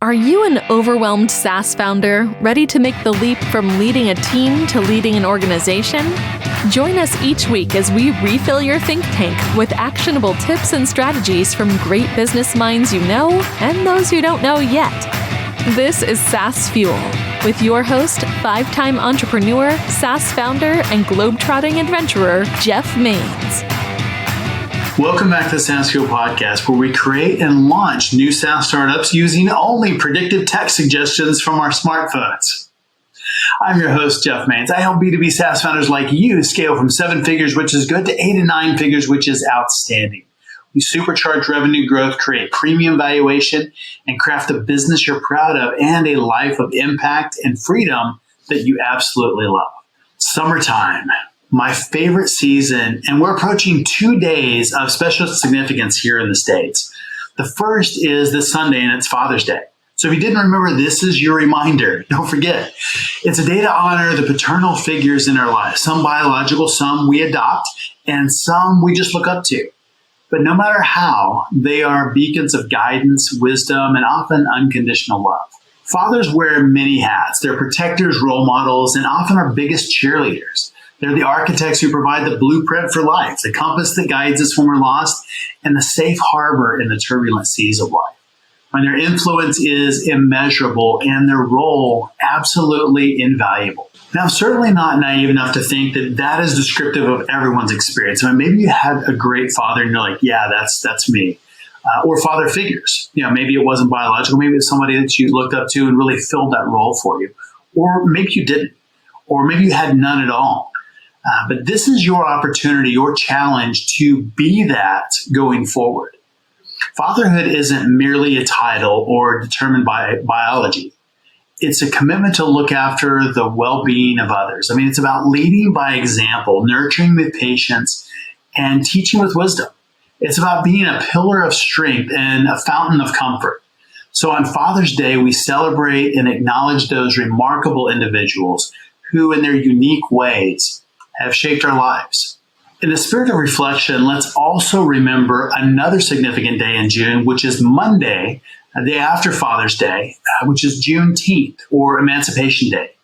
Are you an overwhelmed SaaS founder ready to make the leap from leading a team to leading an organization? Join us each week as we refill your think tank with actionable tips and strategies from great business minds you know and those you don't know yet. This is SaaS Fuel with your host, 5-time entrepreneur, SaaS founder, and globetrotting adventurer, Jeff Maines. Welcome back to the SaaS Fuel podcast, where we create and launch new SaaS startups using only predictive tech suggestions from our smartphones. I'm your host, Jeff Maines. I help B2B SaaS founders like you scale from 7 figures, which is good, to 8 and 9 figures, which is outstanding. We supercharge revenue growth, create premium valuation, and craft a business you're proud of and a life of impact and freedom that you absolutely love. Summertime, my favorite season, and we're approaching 2 days of special significance here in the States. The first is this Sunday, and it's Father's Day. So if you didn't remember, this is your reminder. Don't forget. It's a day to honor the paternal figures in our lives. Some biological, some we adopt, and some we just look up to. But no matter how, they are beacons of guidance, wisdom, and often unconditional love. Fathers wear many hats. They're protectors, role models, and often our biggest cheerleaders. They're the architects who provide the blueprint for life, the compass that guides us when we're lost, and the safe harbor in the turbulent seas of life. And their influence is immeasurable and their role absolutely invaluable. Now, I'm certainly not naive enough to think that that is descriptive of everyone's experience. I mean, maybe you had a great father and you're like, yeah, that's me. Or father figures. Maybe it wasn't biological. Maybe it's somebody that you looked up to and really filled that role for you. Or maybe you didn't. Or maybe you had none at all. But this is your opportunity, your challenge to be that going forward. Fatherhood isn't merely a title or determined by biology. It's a commitment to look after the well-being of others. I mean, it's about leading by example, nurturing with patience, and teaching with wisdom. It's about being a pillar of strength and a fountain of comfort. So on Father's Day, we celebrate and acknowledge those remarkable individuals who, in their unique ways, have shaped our lives. In the spirit of reflection, let's also remember another significant day in June, which is Monday, the day after Father's Day, which is Juneteenth, or Emancipation Day.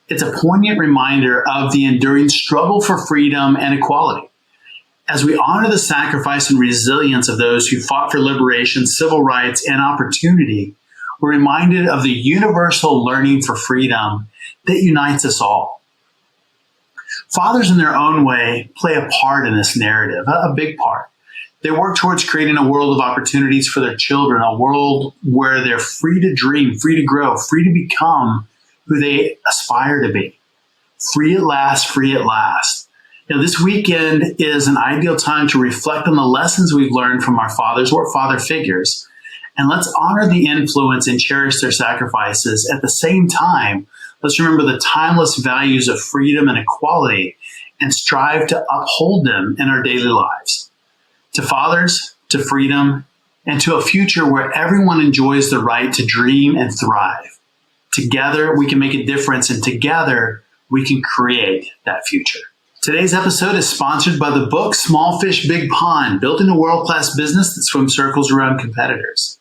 It's a poignant reminder of the enduring struggle for freedom and equality. As we honor the sacrifice and resilience of those who fought for liberation, civil rights, and opportunity, we're reminded of the universal learning for freedom that unites us all. Fathers, in their own way, play a part in this narrative, a big part. They work towards creating a world of opportunities for their children, a world where they're free to dream, free to grow, free to become who they aspire to be. Free at last, free at last. This weekend is an ideal time to reflect on the lessons we've learned from our fathers or father figures, and let's honor the influence and cherish their sacrifices. At the same time, let's remember the timeless values of freedom and equality and strive to uphold them in our daily lives. To fathers, to freedom, and to a future where everyone enjoys the right to dream and thrive. Together, we can make a difference, and together, we can create that future. Today's episode is sponsored by the book Small Fish, Big Pond, Building a World-Class Business That Swims Circles Around Competitors.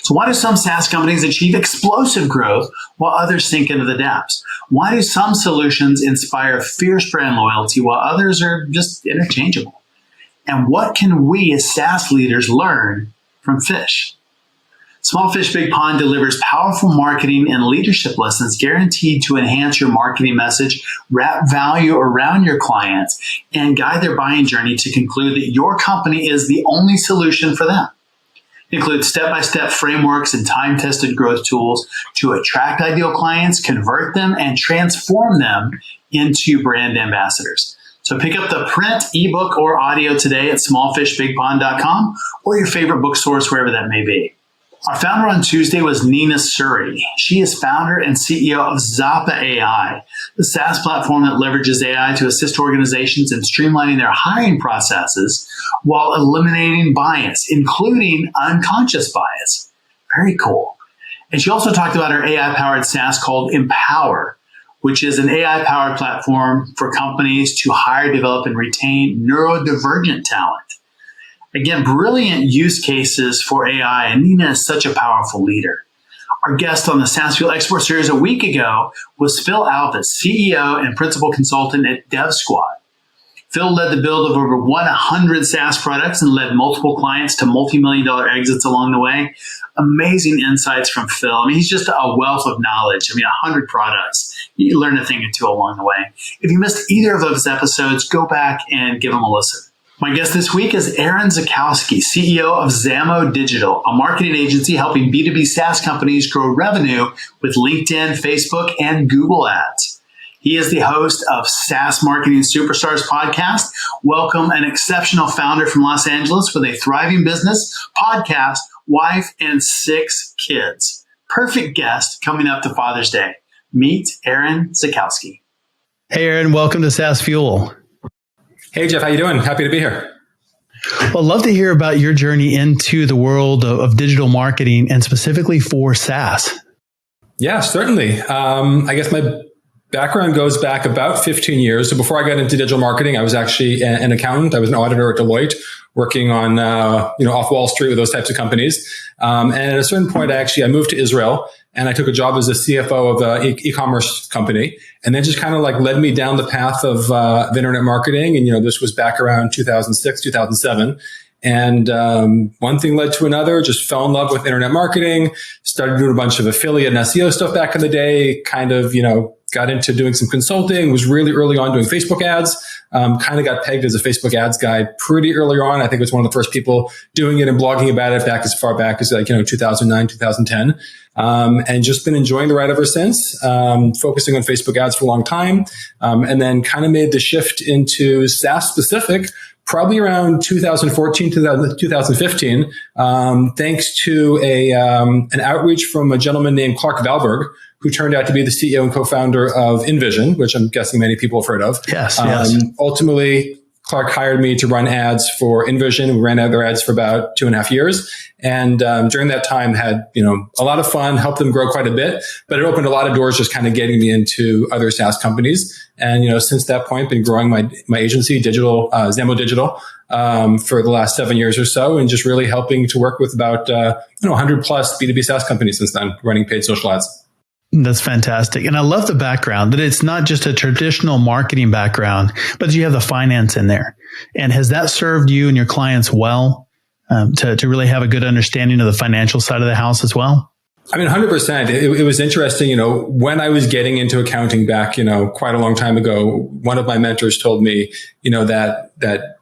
So why do some SaaS companies achieve explosive growth while others sink into the depths? Why do some solutions inspire fierce brand loyalty while others are just interchangeable? And what can we as SaaS leaders learn from Fish? Small Fish, Big Pond delivers powerful marketing and leadership lessons guaranteed to enhance your marketing message, wrap value around your clients, and guide their buying journey to conclude that your company is the only solution for them. It includes step-by-step frameworks and time-tested growth tools to attract ideal clients, convert them, and transform them into brand ambassadors. So pick up the print, ebook, or audio today at smallfishbigpond.com or your favorite bookstores, wherever that may be. Our founder on Tuesday was Nina Suri. She is founder and CEO of Zappa AI, the SaaS platform that leverages AI to assist organizations in streamlining their hiring processes while eliminating bias, including unconscious bias. Very cool. And she also talked about her AI-powered SaaS called Empower, which is an AI-powered platform for companies to hire, develop, and retain neurodivergent talent. Again, brilliant use cases for AI, and Nina is such a powerful leader. Our guest on the SaaS Fuel Expert Series a week ago was Phil Alvis, CEO and principal consultant at DevSquad. Phil led the build of over 100 SaaS products and led multiple clients to multi-million-dollar exits along the way. Amazing insights from Phil. I mean, he's just a wealth of knowledge. I mean, 100 products. You learn a thing or two along the way. If you missed either of those episodes, go back and give them a listen. My guest this week is Aaron Zakowski, CEO of Zamo Digital, a marketing agency helping B2B SaaS companies grow revenue with LinkedIn, Facebook, and Google Ads. He is the host of SaaS Marketing Superstars podcast. Welcome an exceptional founder from Los Angeles with a thriving business, podcast, wife, and 6 kids. Perfect guest coming up to Father's Day. Meet Aaron Zakowski. Hey, Aaron, welcome to SaaS Fuel. Hey, Jeff, how you doing? Happy to be here. Well, I'd love to hear about your journey into the world of digital marketing and specifically for SaaS. Yeah, certainly. I guess my background goes back about 15 years. So before I got into digital marketing, I was actually an accountant. I was an auditor at Deloitte, working on off Wall Street with those types of companies. And at a certain point, I moved to Israel and I took a job as a CFO of an e-commerce company. And that just kind of led me down the path of internet marketing. And, this was back around 2006, 2007. And one thing led to another, just fell in love with internet marketing, started doing a bunch of affiliate and SEO stuff back in the day, got into doing some consulting, was really early on doing Facebook ads, kind of got pegged as a Facebook ads guy pretty early on. I think I was one of the first people doing it and blogging about it back as far back as 2009, 2010. And just been enjoying the ride ever since, focusing on Facebook ads for a long time. And then kind of made the shift into SaaS specific, probably around 2014, 2015, thanks to an outreach from a gentleman named Clark Valberg, who turned out to be the CEO and co-founder of InVision, which I'm guessing many people have heard of. Yes. Ultimately, Clark hired me to run ads for InVision. We ran their ads for about 2.5 years. And during that time had, a lot of fun, helped them grow quite a bit, but it opened a lot of doors just kind of getting me into other SaaS companies. And, since that point, been growing my agency, Zamo Digital, for the last 7 years or so, and just really helping to work with about, 100 plus B2B SaaS companies since then, running paid social ads. That's fantastic. And I love the background that it's not just a traditional marketing background, but you have the finance in there. And has that served you and your clients well to really have a good understanding of the financial side of the house as well? I mean, 100%. It was interesting, when I was getting into accounting back, quite a long time ago, one of my mentors told me, that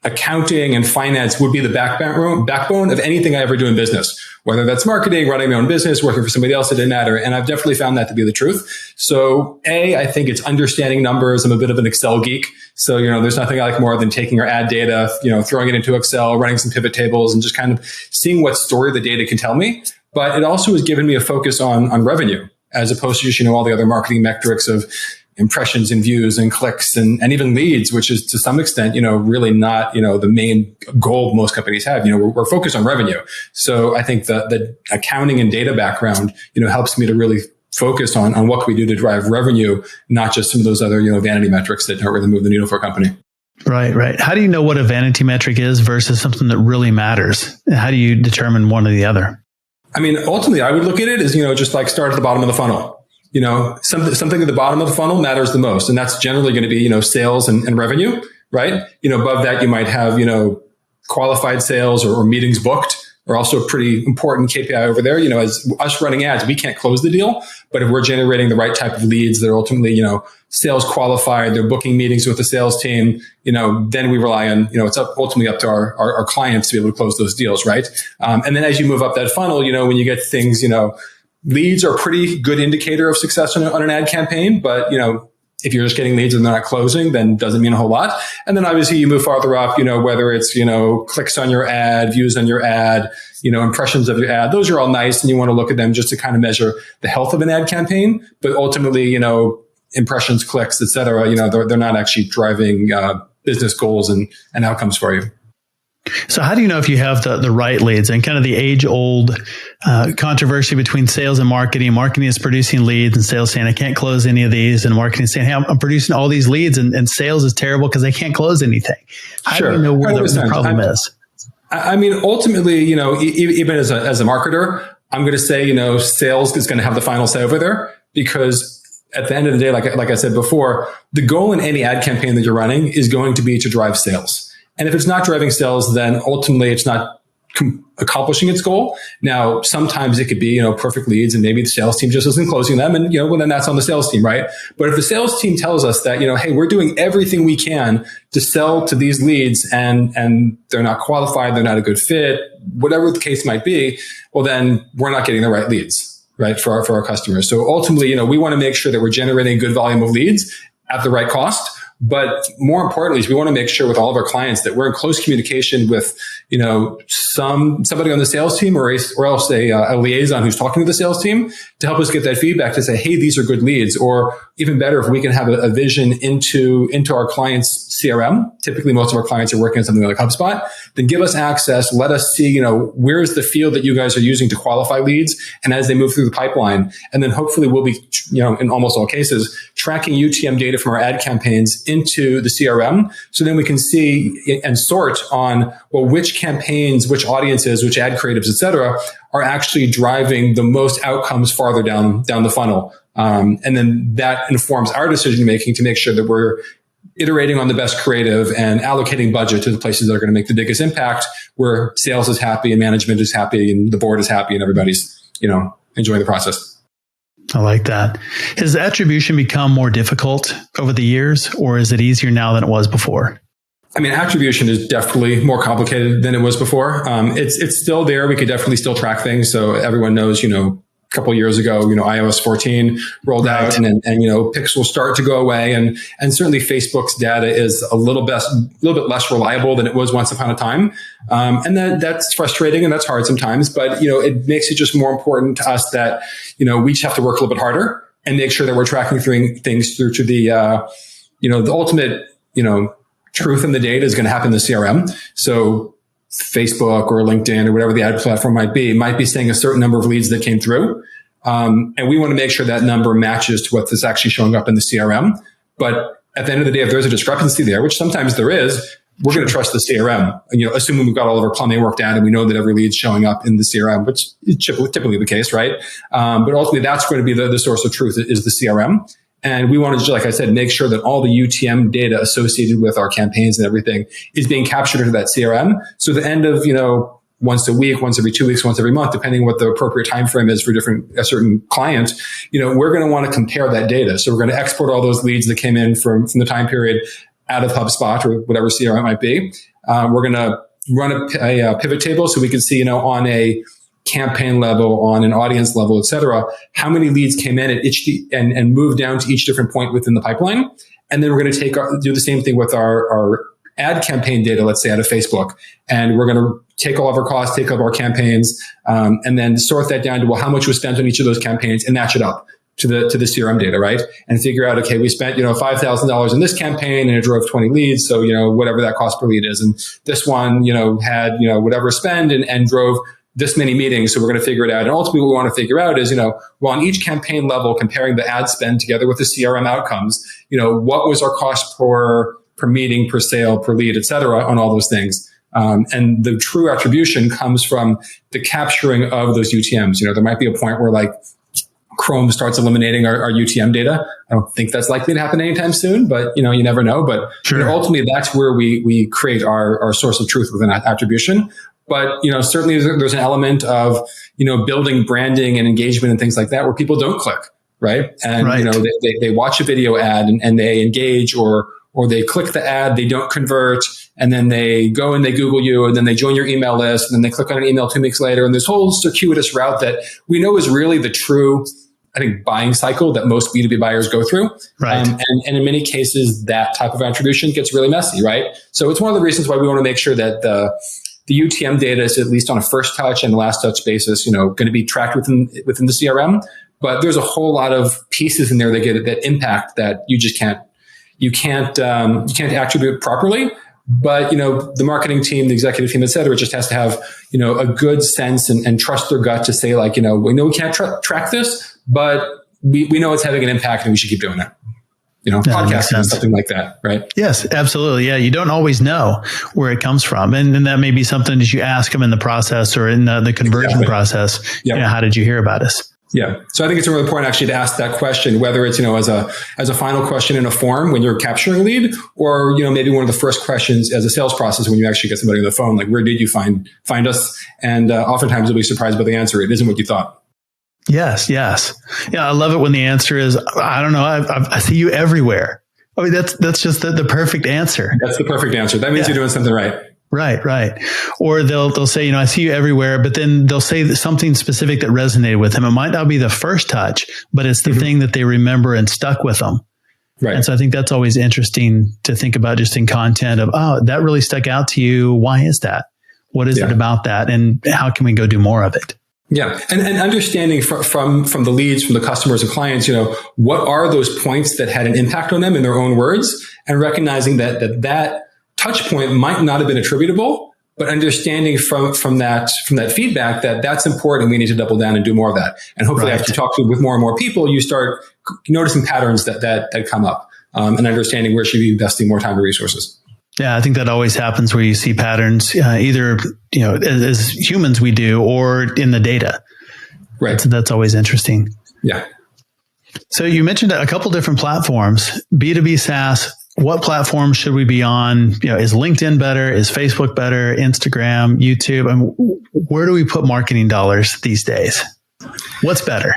accounting and finance would be the backbone of anything I ever do in business, whether that's marketing, running my own business, working for somebody else, it didn't matter. And I've definitely found that to be the truth. So I think it's understanding numbers. I'm a bit of an Excel geek. So, there's nothing I like more than taking our ad data, throwing it into Excel, running some pivot tables and just kind of seeing what story the data can tell me. But it also has given me a focus on revenue as opposed to just, all the other marketing metrics of impressions and views and clicks and even leads, which is to some extent, really not, the main goal most companies have. We're focused on revenue. So I think the accounting and data background, helps me to really focus on what can we do to drive revenue, not just some of those other, vanity metrics that don't really move the needle for a company. Right. How do you know what a vanity metric is versus something that really matters? How do you determine one or the other? I mean, ultimately, I would look at it as, just start at the bottom of the funnel. Something at the bottom of the funnel matters the most. And that's generally going to be, sales and revenue, right? Above that, you might have, qualified sales or meetings booked are also a pretty important KPI over there. As us running ads, we can't close the deal, but if we're generating the right type of leads that are ultimately, sales qualified, they're booking meetings with the sales team, then we rely on, it's ultimately up to our clients to be able to close those deals, right? And then as you move up that funnel, when you get things, leads are a pretty good indicator of success on an ad campaign, but, if you're just getting leads and they're not closing, then doesn't mean a whole lot. And then obviously you move farther up, whether it's, clicks on your ad, views on your ad, impressions of your ad. Those are all nice. And you want to look at them just to kind of measure the health of an ad campaign. But ultimately, impressions, clicks, et cetera, they're not actually driving business goals and outcomes for you. So how do you know if you have the right leads and kind of the age-old controversy between sales and marketing? Marketing is producing leads and sales saying, I can't close any of these. And marketing is saying, hey, I'm producing all these leads and sales is terrible because I can't close anything. How do you know where the problem is? I mean, ultimately, even as a marketer, I'm going to say, sales is going to have the final say over there, because at the end of the day, like I said before, the goal in any ad campaign that you're running is going to be to drive sales. And if it's not driving sales, then ultimately it's not accomplishing its goal. Now, sometimes it could be, perfect leads, and maybe the sales team just isn't closing them. And, well, then that's on the sales team, right? But if the sales team tells us that, hey, we're doing everything we can to sell to these leads, and they're not qualified, they're not a good fit, whatever the case might be, well, then we're not getting the right leads, right, for our customers. So ultimately, we want to make sure that we're generating a good volume of leads at the right cost. But more importantly, is we want to make sure with all of our clients that we're in close communication with, somebody on the sales team or else a liaison who's talking to the sales team to help us get that feedback to say, hey, these are good leads. Or even better, if we can have a vision into our clients' CRM, typically most of our clients are working on something like HubSpot, then give us access, let us see, where's the field that you guys are using to qualify leads, and as they move through the pipeline. And then hopefully we'll be, in almost all cases, tracking UTM data from our ad campaigns into the CRM. So then we can see and sort on, well, which campaigns, which audiences, which ad creatives, et cetera, are actually driving the most outcomes farther down the funnel. And then that informs our decision making to make sure that we're iterating on the best creative and allocating budget to the places that are going to make the biggest impact, where sales is happy and management is happy and the board is happy and everybody's, enjoying the process. I like that. Has attribution become more difficult over the years, or is it easier now than it was before? I mean, attribution is definitely more complicated than it was before. It's still there. We could definitely still track things. So everyone knows, a couple of years ago, iOS 14 rolled out, and pixels start to go away. And certainly Facebook's data is a little bit less reliable than it was once upon a time. And that's frustrating and that's hard sometimes, but, it makes it just more important to us that, we just have to work a little bit harder and make sure that we're tracking things through to the ultimate, truth in the data is going to happen in the CRM. So Facebook or LinkedIn or whatever the ad platform might be saying a certain number of leads that came through. And we want to make sure that number matches to what's actually showing up in the CRM. But at the end of the day, if there's a discrepancy there, which sometimes there is, we're going to trust the CRM, assuming we've got all of our plumbing worked out and we know that every lead's showing up in the CRM, which is typically the case, right? But ultimately, that's going to be the source of truth is the CRM. And we want to, like I said, make sure that all the UTM data associated with our campaigns and everything is being captured into that CRM. So at the end of, once a week, once every 2 weeks, once every month, depending on what the appropriate time frame is for a certain client, we're going to want to compare that data. So we're going to export all those leads that came in from the time period out of HubSpot or whatever CRM it might be. We're going to run a pivot table so we can see, on a campaign level, on an audience level, et cetera, how many leads came in at each and move down to each different point within the pipeline. And then we're going to do the same thing with our ad campaign data, let's say out of Facebook. And we're going to take all of our costs, take all of our campaigns, and then sort that down to, well, how much was spent on each of those campaigns and match it up to the CRM data, right? And figure out, okay, we spent, $5,000 in this campaign and it drove 20 leads. So, whatever that cost per lead is. And this one, had, whatever spend and drove this many meetings. So we're going to figure it out. And ultimately what we want to figure out is, well, on each campaign level, comparing the ad spend together with the CRM outcomes, what was our cost per meeting, per sale, per lead, et cetera, on all those things. And the true attribution comes from the capturing of those UTMs. There might be a point where Chrome starts eliminating our UTM data. I don't think that's likely to happen anytime soon, but you never know. But sure. Ultimately that's where we create our source of truth within attribution. But, certainly there's an element of, building branding and engagement and things like that where people don't click, right? And, they watch a video ad and they engage or they click the ad, they don't convert, and then they go and they Google you and then they join your email list and then they click on an email 2 weeks later. And this whole circuitous route that we know is really the true, I think, buying cycle that most B2B buyers go through. Right. And in many cases, that type of attribution gets really messy, right? So it's one of the reasons why we want to make sure that the UTM data is at least on a first touch and last touch basis, going to be tracked within the CRM. But there's a whole lot of pieces in there that impact that you can't attribute properly. But, the marketing team, the executive team, et cetera, just has to have, a good sense and trust their gut to say we know we can't track this, but we know it's having an impact and we should keep doing that. podcasting and something like that, right? Yes, absolutely. Yeah, you don't always know where it comes from. And that may be something that you ask them in the process or in the conversion process. Yep. How did you hear about us? Yeah. So I think it's really important actually to ask that question, whether it's, as a final question in a form when you're capturing a lead, or, maybe one of the first questions as a sales process when you actually get somebody on the phone, like, where did you find us? And oftentimes you'll be surprised by the answer. It isn't what you thought. Yes. Yeah. I love it when the answer is, I don't know. I see you everywhere. I mean, that's just the perfect answer. That's the perfect answer. That means you're doing something right. Right. Or they'll say, I see you everywhere, but then they'll say something specific that resonated with them. It might not be the first touch, but it's the thing that they remember and stuck with them. Right. And so I think that's always interesting to think about just in content of, that really stuck out to you. Why is that? What is it about that? And how can we go do more of it? Yeah. And understanding from the leads, from the customers and clients, what are those points that had an impact on them in their own words, and recognizing that touch point might not have been attributable, but understanding from that feedback that's important. We need to double down and do more of that. And hopefully after you talk with more and more people, you start noticing patterns that come up, and understanding where should be investing more time and resources. Yeah, I think that always happens where you see patterns, either, as humans we do, or in the data. Right. So that's always interesting. Yeah. So you mentioned a couple different platforms, B2B SaaS. What platform should we be on? Is LinkedIn better? Is Facebook better? Instagram, YouTube? And where do we put marketing dollars these days? What's better?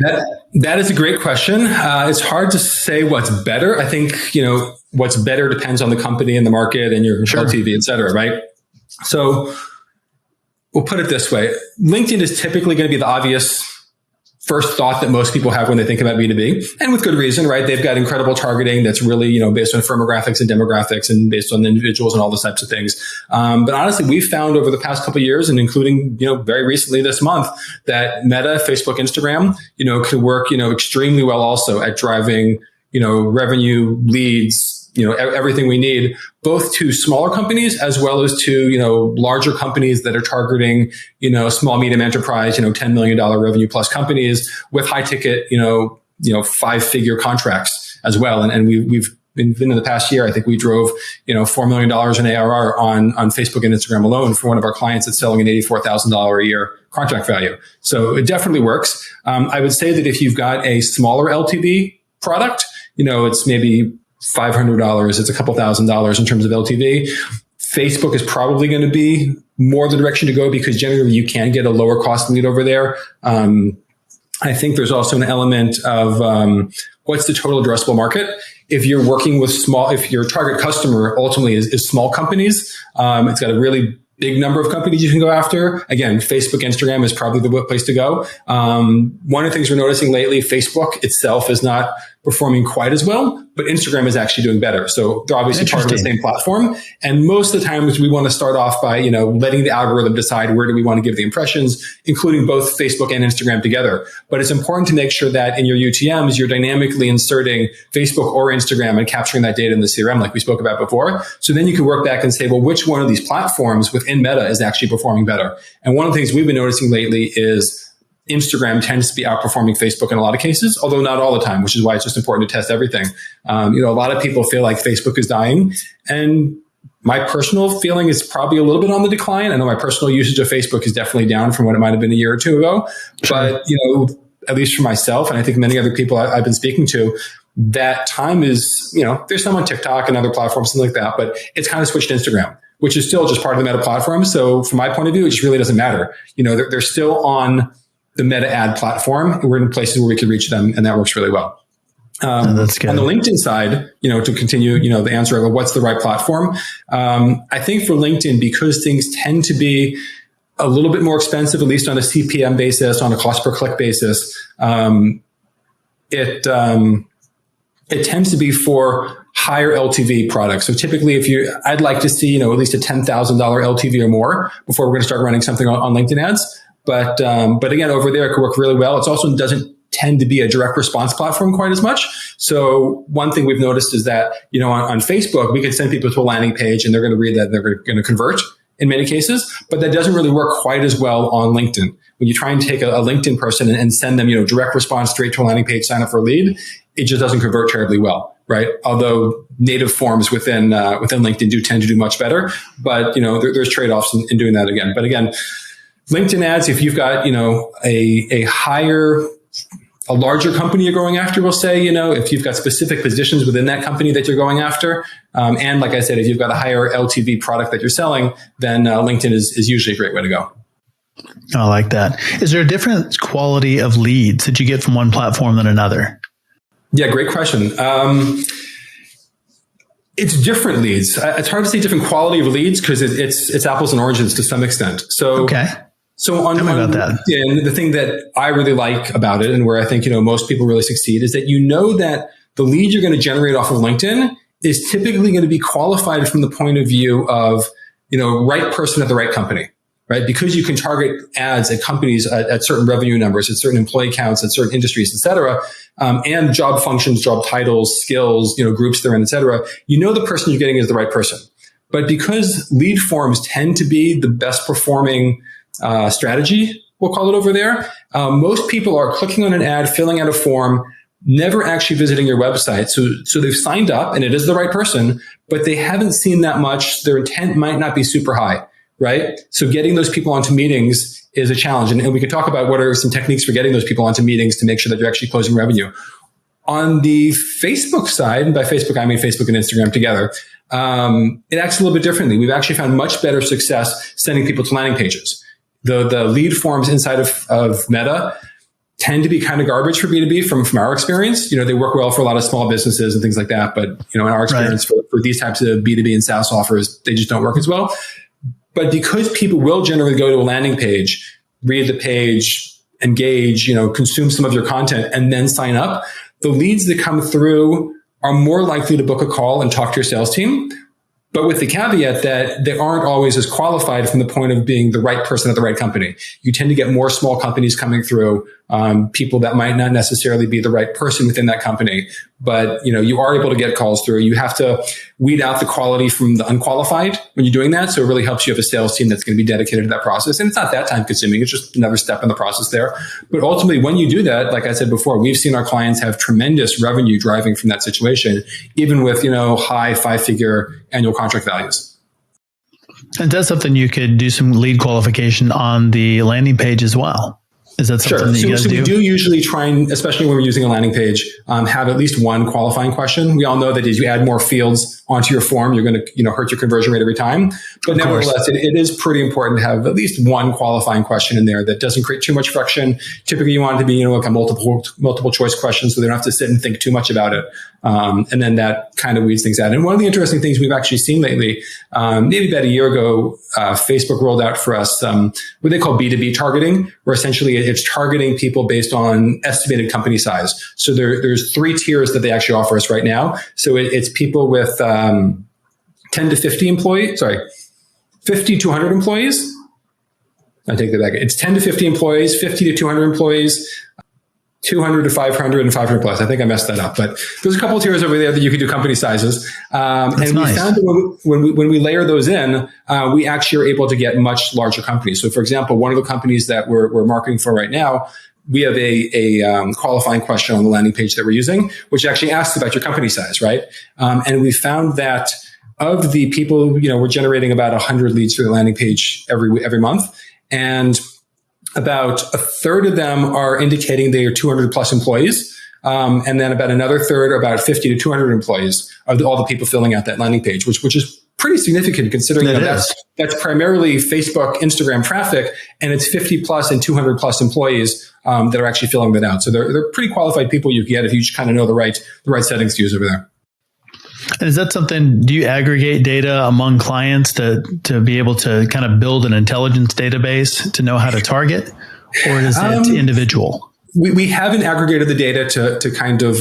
That is a great question. It's hard to say what's better. I think, what's better depends on the company and the market and your LTV, et cetera, right? So we'll put it this way. LinkedIn is typically going to be the obvious first thought that most people have when they think about B2B, and with good reason, right? They've got incredible targeting that's really, based on firmographics and demographics and based on individuals and all those types of things. But honestly, we've found over the past couple of years, and including, very recently this month, that Meta, Facebook, Instagram, can work, extremely well also at driving, revenue, leads, everything we need, both to smaller companies as well as to, larger companies that are targeting, small, medium enterprise, $10 million revenue plus companies with high ticket, 5-figure contracts as well. And we've been in the past year, I think we drove, $4 million in ARR on Facebook and Instagram alone for one of our clients that's selling an $84,000 a year contract value. So it definitely works. I would say that if you've got a smaller LTV product, it's maybe $500, it's a couple $1,000s in terms of LTV. Facebook is probably going to be more the direction to go because generally you can get a lower cost lead over there. I think there's also an element of what's the total addressable market. If you're working with if your target customer ultimately is small companies, it's got a really big number of companies you can go after. Again, Facebook, Instagram is probably the place to go. One of the things we're noticing lately, Facebook itself is not performing quite as well, but Instagram is actually doing better. So they're obviously part of the same platform. And most of the times we want to start off by, letting the algorithm decide where do we want to give the impressions, including both Facebook and Instagram together. But it's important to make sure that in your UTMs, you're dynamically inserting Facebook or Instagram and capturing that data in the CRM like we spoke about before. So then you can work back and say, well, which one of these platforms within Meta is actually performing better? And one of the things we've been noticing lately is Instagram tends to be outperforming Facebook in a lot of cases, although not all the time, which is why it's just important to test everything. A lot of people feel like Facebook is dying, and my personal feeling is probably a little bit on the decline. I know my personal usage of Facebook is definitely down from what it might have been a year or two ago, but at least for myself, and I think many other people I've been speaking to, that time is, there's some on TikTok and other platforms, something like that, but it's kind of switched to Instagram, which is still just part of the Meta platform. So from my point of view, it just really doesn't matter. They're still on the Meta ad platform. We're in places where we can reach them, and that works really well. That's good. On the LinkedIn side, to continue, the answer of what's the right platform. I think for LinkedIn, because things tend to be a little bit more expensive, at least on a CPM basis, on a cost per click basis, it tends to be for higher LTV products. So typically, I'd like to see, at least a $10,000 LTV or more before we're going to start running something on LinkedIn ads. But again, over there, it can work really well. It also doesn't tend to be a direct response platform quite as much. So one thing we've noticed is that, on Facebook, we can send people to a landing page and they're going to read that and they're going to convert in many cases, but that doesn't really work quite as well on LinkedIn. When you try and take a LinkedIn person and send them, direct response straight to a landing page, sign up for a lead, it just doesn't convert terribly well. right? Although native forms within LinkedIn do tend to do much better, but there's trade-offs in doing that again. But again, LinkedIn ads, if you've got a larger company you're going after, we'll say, if you've got specific positions within that company that you're going after, and like I said, if you've got a higher LTV product that you're selling, then LinkedIn is usually a great way to go. I like that. Is there a different quality of leads that you get from one platform than another? Yeah, great question. It's different leads. It's hard to say different quality of leads because it's apples and oranges to some extent. So, okay. So on LinkedIn, the thing that I really like about it and where I think, most people really succeed is that that the lead you're going to generate off of LinkedIn is typically going to be qualified from the point of view of, right person at the right company, right? Because you can target ads at companies at certain revenue numbers, at certain employee counts, at certain industries, et cetera, and job functions, job titles, skills, groups they're in, et cetera. The person you're getting is the right person. But because lead forms tend to be the best performing strategy, we'll call it over there. Most people are clicking on an ad, filling out a form, never actually visiting your website. So they've signed up and it is the right person, but they haven't seen that much. Their intent might not be super high, right? So getting those people onto meetings is a challenge. And we can talk about what are some techniques for getting those people onto meetings to make sure that you're actually closing revenue. On the Facebook side, and by Facebook, I mean Facebook and Instagram together, it acts a little bit differently. We've actually found much better success sending people to landing pages. The lead forms inside of Meta tend to be kind of garbage for B2B from our experience. They work well for a lot of small businesses and things like that. But, in our experience for these types of B2B and SaaS offers, they just don't work as well. But because people will generally go to a landing page, read the page, engage, consume some of your content and then sign up, the leads that come through are more likely to book a call and talk to your sales team. But with the caveat that they aren't always as qualified from the point of being the right person at the right company. You tend to get more small companies coming through, people that might not necessarily be the right person within that company. But, you are able to get calls through. You have to weed out the quality from the unqualified when you're doing that. So it really helps you have a sales team that's going to be dedicated to that process. And it's not that time consuming. It's just another step in the process there. But ultimately, when you do that, like I said before, we've seen our clients have tremendous revenue driving from that situation, even with, high 5-figure annual contract values. And that's something you could do some lead qualification on the landing page as well. Is that something that you guys do? We do usually try and, especially when we're using a landing page, have at least one qualifying question. We all know that as you add more fields onto your form, you're going to, hurt your conversion rate every time. But nevertheless, it is pretty important to have at least one qualifying question in there that doesn't create too much friction. Typically, you want it to be, like a multiple choice question, so they don't have to sit and think too much about it. And then that kind of weeds things out. And one of the interesting things we've actually seen lately, maybe about a year ago, Facebook rolled out for us what they call B2B targeting, where essentially it's targeting people based on estimated company size. So there's 3 tiers that they actually offer us right now. So it's people with 10 to 50 employees, 50 to 100 employees. I take that back. It's 10 to 50 employees, 50 to 200 employees, 200 to 500 and 500 plus. I think I messed that up, but there's a couple of tiers over there that you can do company sizes. And we found that when we layer those in, we actually are able to get much larger companies. So for example, one of the companies that we're marketing for right now, we have a qualifying question on the landing page that we're using, which actually asks about your company size, right? And we found that of the people, we're generating about 100 leads through the landing page every month. And about a third of them are indicating they are 200 plus employees. And then about another third are about 50 to 200 employees of all the people filling out that landing page, which is pretty significant considering that's primarily Facebook, Instagram traffic, and it's 50 plus and 200 plus employees that are actually filling that out. So they're pretty qualified people you can get if you just kind of know the right settings to use over there. And is that something, do you aggregate data among clients to be able to kind of build an intelligence database to know how to target, or is it individual? We haven't aggregated the data to kind of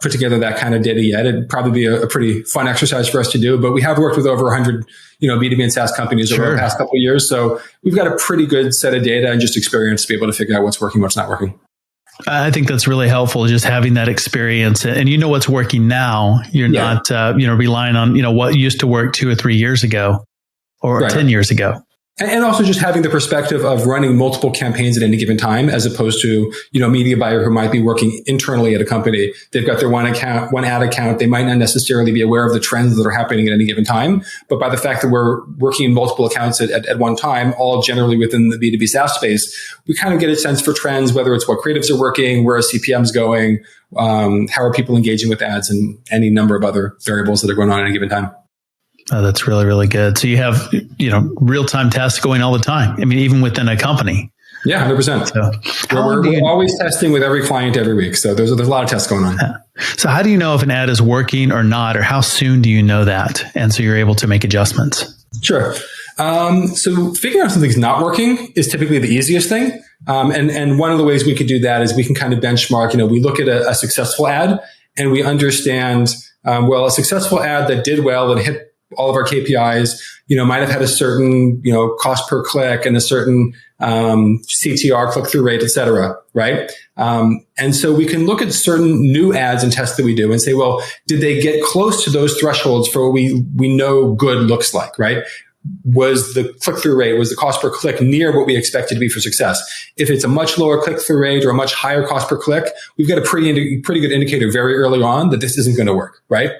put together that kind of data yet. It'd probably be a pretty fun exercise for us to do, but we have worked with over 100 B2B and SaaS companies over the past couple of years. So we've got a pretty good set of data and just experience to be able to figure out what's working, what's not working. I think that's really helpful, just having that experience, and what's working now. You're not relying on what used to work 2 or 3 years ago or 10 years ago. And also just having the perspective of running multiple campaigns at any given time, as opposed to, a media buyer who might be working internally at a company. They've got their one ad account. They might not necessarily be aware of the trends that are happening at any given time. But by the fact that we're working in multiple accounts at one time, all generally within the B2B SaaS space, we kind of get a sense for trends, whether it's what creatives are working, where are CPMs going, how are people engaging with ads, and any number of other variables that are going on at any given time. Oh, that's really, really good. So you have, real-time tests going all the time. I mean, even within a company. Yeah, 100%. So we're always testing with every client every week. So there's a lot of tests going on. Yeah. So how do you know if an ad is working or not, or how soon do you know that? And so you're able to make adjustments. Sure. So figuring out something's not working is typically the easiest thing. And one of the ways we could do that is we can kind of benchmark, we look at a successful ad and we understand, a successful ad that did well and hit all of our KPIs, might have had a certain, cost per click and a certain CTR, click-through rate, et cetera, right? And so we can look at certain new ads and tests that we do and say, well, did they get close to those thresholds for what we know good looks like, right? Was the click-through rate, was the cost per click near what we expected to be for success? If it's a much lower click-through rate or a much higher cost per click, we've got a pretty good indicator very early on that this isn't going to work, right?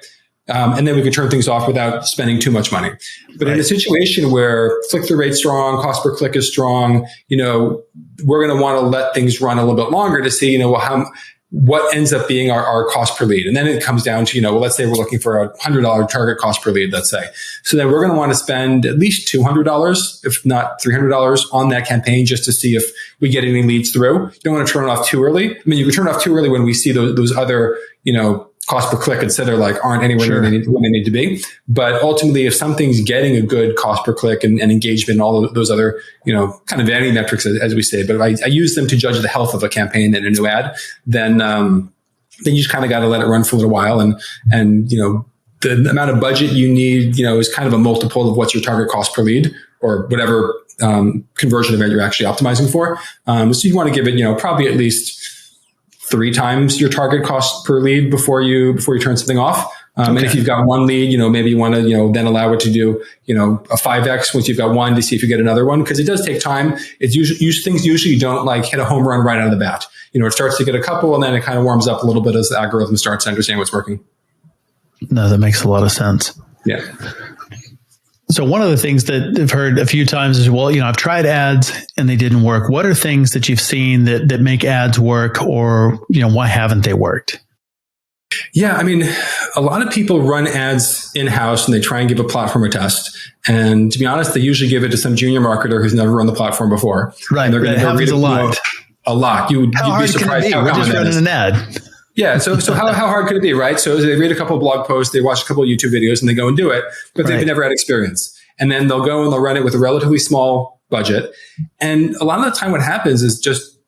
And then we can turn things off without spending too much money. But in a situation where click-through rate's strong, cost per click is strong, we're going to want to let things run a little bit longer to see, what ends up being our cost per lead. And then it comes down to, let's say we're looking for a $100 target cost per lead, let's say. So then we're going to want to spend at least $200, if not $300 on that campaign just to see if we get any leads through. You don't want to turn it off too early. I mean, you can turn it off too early when we see those other, cost per click, et cetera, aren't anywhere near where they need to be. But ultimately, if something's getting a good cost per click and engagement and all of those other, kind of vanity metrics, as we say, but I use them to judge the health of a campaign and a new ad, then you just kind of got to let it run for a little while. And the amount of budget you need, is kind of a multiple of what's your target cost per lead or whatever conversion event you're actually optimizing for. So you want to give it, probably at least 3 times your target cost per lead before you turn something off. And if you've got one lead, maybe you want to, then allow it to do, a 5x once you've got one to see if you get another one. Cause it does take time. It's things usually don't hit a home run right out of the bat. It starts to get a couple and then it kind of warms up a little bit as the algorithm starts to understand what's working. No, that makes a lot of sense. Yeah. So one of the things that I've heard a few times is, I've tried ads and they didn't work. What are things that you've seen that make ads work, or, why haven't they worked? Yeah. I mean, a lot of people run ads in-house and they try and give a platform a test. And to be honest, they usually give it to some junior marketer who's never run the platform before. Right. And they're going to read it a lot. A lot. You'd be surprised how common it is. We're just running an ad. Yeah. So how hard could it be, right? So they read a couple of blog posts, they watch a couple of YouTube videos and they go and do it, but they've never had experience. And then they'll go and they'll run it with a relatively small budget. And a lot of the time what happens is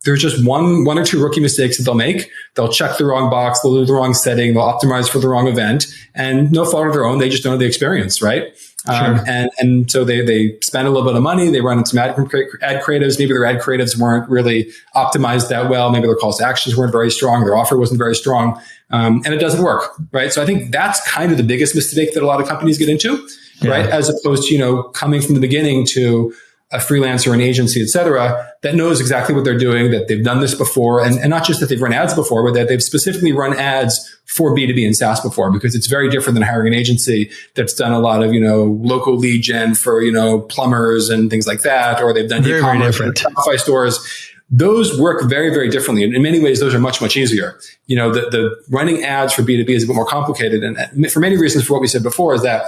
there's just one or two rookie mistakes that they'll make. They'll check the wrong box, they'll do the wrong setting, they'll optimize for the wrong event, and no fault of their own. They just don't have the experience, right? Sure. And so they spend a little bit of money. They run some ad creatives. Maybe their ad creatives weren't really optimized that well. Maybe their calls to actions weren't very strong. Their offer wasn't very strong. And it doesn't work, right? So I think that's kind of the biggest mistake that a lot of companies get into, right? As opposed to, coming from the beginning to a freelancer, an agency, et cetera, that knows exactly what they're doing, that they've done this before. And not just that they've run ads before, but that they've specifically run ads for B2B and SaaS before, because it's very different than hiring an agency that's done a lot of, local lead gen for, plumbers and things like that, or they've done e-commerce for Shopify stores. Those work very, very differently. And in many ways, those are much, much easier. The running ads for B2B is a bit more complicated. And for many reasons, for what we said before, is that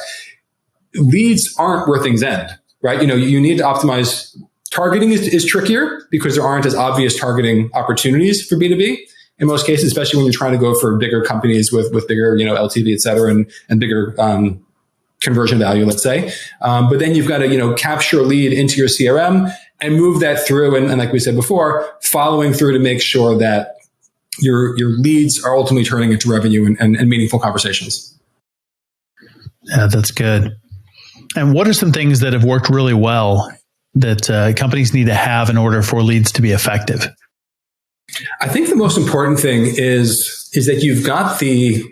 leads aren't where things end. Right? You need to optimize. Targeting is trickier because there aren't as obvious targeting opportunities for B2B in most cases, especially when you're trying to go for bigger companies with bigger, LTV, et cetera, and bigger, conversion value, let's say. But then you've got to, capture a lead into your CRM and move that through. And like we said before, following through to make sure that your leads are ultimately turning into revenue and meaningful conversations. Yeah, that's good. And what are some things that have worked really well that companies need to have in order for leads to be effective? I think the most important thing is that you've got the